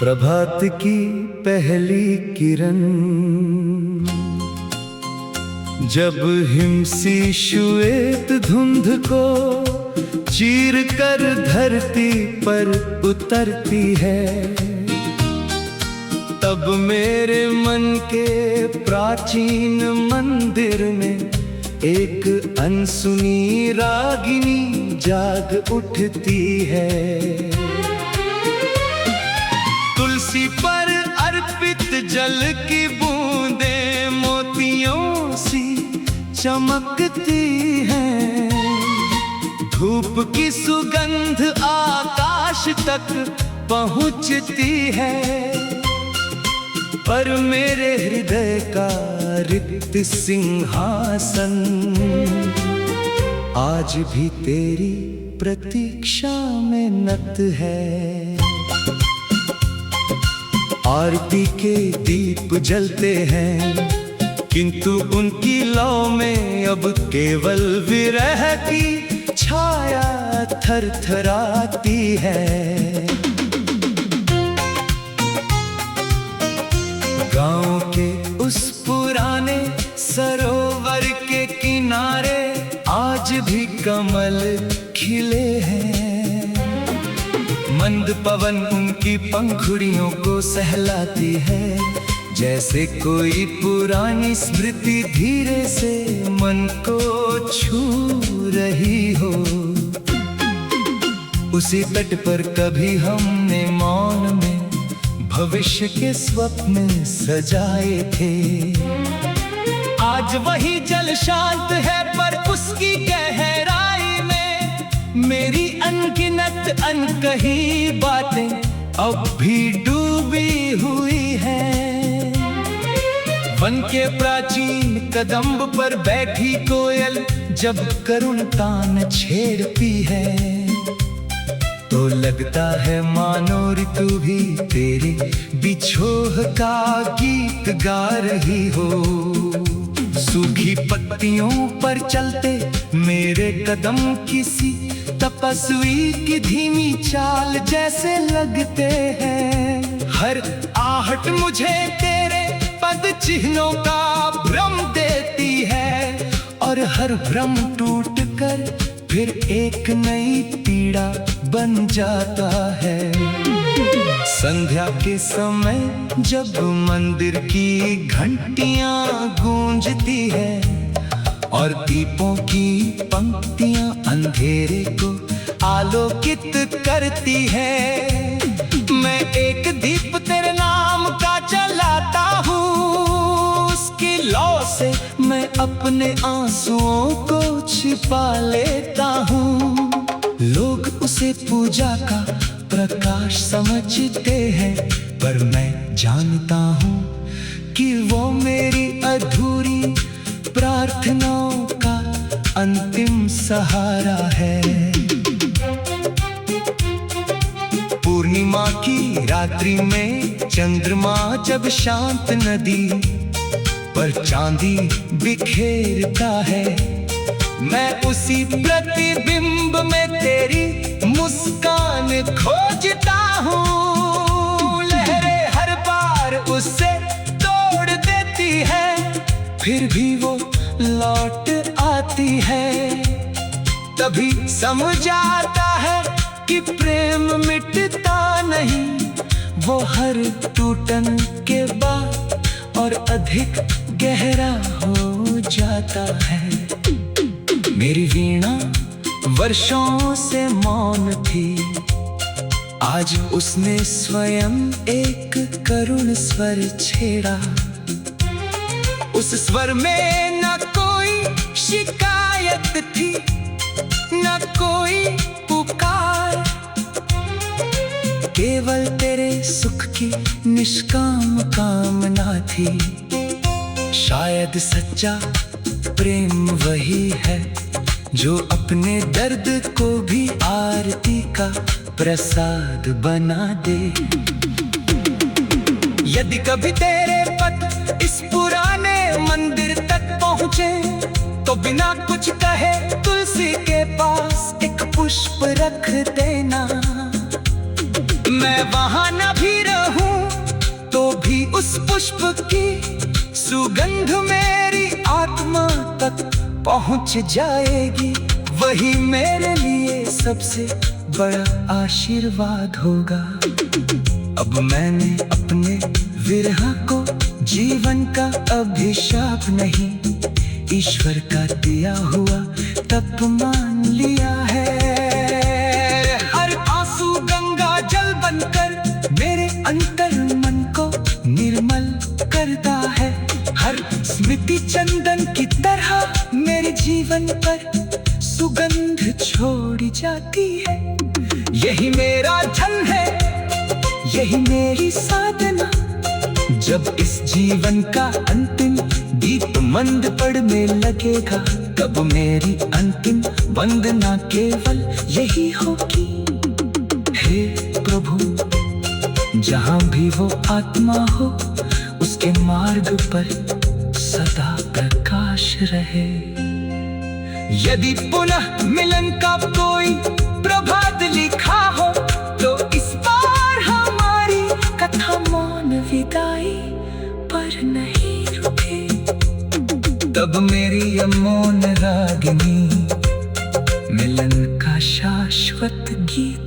प्रभात की पहली किरण जब हिमसी श्वेत धुंध को चीर कर धरती पर उतरती है, तब मेरे मन के प्राचीन मंदिर में एक अनसुनी रागिनी जाग उठती है। तुलसी पर अर्पित जल की बूंदें मोतियों सी चमकती हैं, धूप की सुगंध आकाश तक पहुंचती है, पर मेरे हृदय का रिक्त सिंहासन आज भी तेरी प्रतीक्षा में नत है। आरती के दीप जलते हैं, किंतु उनकी लौ में अब केवल विरह की छाया थरथराती है। गांव के उस पुराने सरोवर के किनारे आज भी कमल खिले हैं, मंद पवन उनकी पंखुड़ियों को सहलाती है, जैसे कोई पुरानी स्मृति धीरे से मन को छू रही हो। उसी तट पर कभी हमने मौन में भविष्य के स्वप्न सजाए थे। आज वही जल शांत है, पर उसकी गहराई में मेरी अनगिनत अनकही बातें अब भी डूबी हुई हैं। वन के प्राचीन कदम्ब पर बैठी कोयल जब करुण तान छेड़ती है, तो लगता है मानो ऋतु भी तेरे बिछोह का गीत गा रही हो। सूखी पत्तियों पर चलते मेरे कदम किसी तपस्वी की धीमी चाल जैसे लगते हैं। हर आहट मुझे तेरे पद चिन्हों का भ्रम देती है, और हर भ्रम टूट कर फिर एक नई पीड़ा बन जाता है। संध्या के समय जब मंदिर की घंटियां गूंजती है और दीपों की पंक्तियां अंधेरे को आलोकित करती है, मैं एक दीप तेरे नाम का जलाता हूँ। उसकी लौ से मैं अपने आंसुओं को छिपा लेता हूँ। लोग उसे पूजा का प्रकाश समझते हैं, पर मैं जानता हूँ कि वो मेरी अधूरी प्रार्थनाओं का अंतिम सहारा है। पूर्णिमा की रात्रि में चंद्रमा जब शांत नदी पर चांदी बिखेरता है, मैं उसी प्रतिबिंब में तेरी मुस्कान खोजता हूँ। लहरें हर बार उससे तोड़ देती है, फिर भी वो लौट आती है। तभी समझ आता है कि प्रेम मिटता नहीं, वो हर टूटन के बाद और अधिक गहरा हो जाता है। मेरी वीणा वर्षों से मौन थी, आज उसने स्वयं एक करुण स्वर छेड़ा। उस स्वर में न कोई शिकायत थी, न कोई पुकार, केवल तेरे सुख की निष्काम कामना थी। शायद सच्चा प्रेम वही है जो अपने दर्द को भी आरती का प्रसाद बना दे। यदि कभी तेरे पथ इस पुराने मंदिर तक पहुँचे, तो बिना कुछ कहे तुलसी के पास एक पुष्प रख देना। मैं वहाँ न भी रहूं पुष्प की सुगंध मेरी आत्मा तक पहुंच जाएगी, वही मेरे लिए सबसे बड़ा आशीर्वाद होगा। अब मैंने अपने विरह को जीवन का अभिशाप नहीं, ईश्वर का दिया हुआ तप मान लिया है। हर आंसू गंगा जल बनकर मेरे अंतर मन को निर्मल करता है। हर स्मृति चंदन की तरह मेरे जीवन पर सुगंध छोड़ी जाती है। यही मेरा धन है, यही मेरी साधना। जब इस जीवन का अंतिम दीप मंद पड़ने लगेगा, तब मेरी अंतिम वंदना केवल यही होगी। हे प्रभु, जहाँ भी वो आत्मा हो, उसके मार्ग पर सदा प्रकाश रहे। यदि पुनः मिलन का कोई प्रभात लिखा हो, तो इस बार हमारी कथा मौन विदाई पर नहीं रुके। तब मेरी अमोन रागिनी मिलन का शाश्वत गीत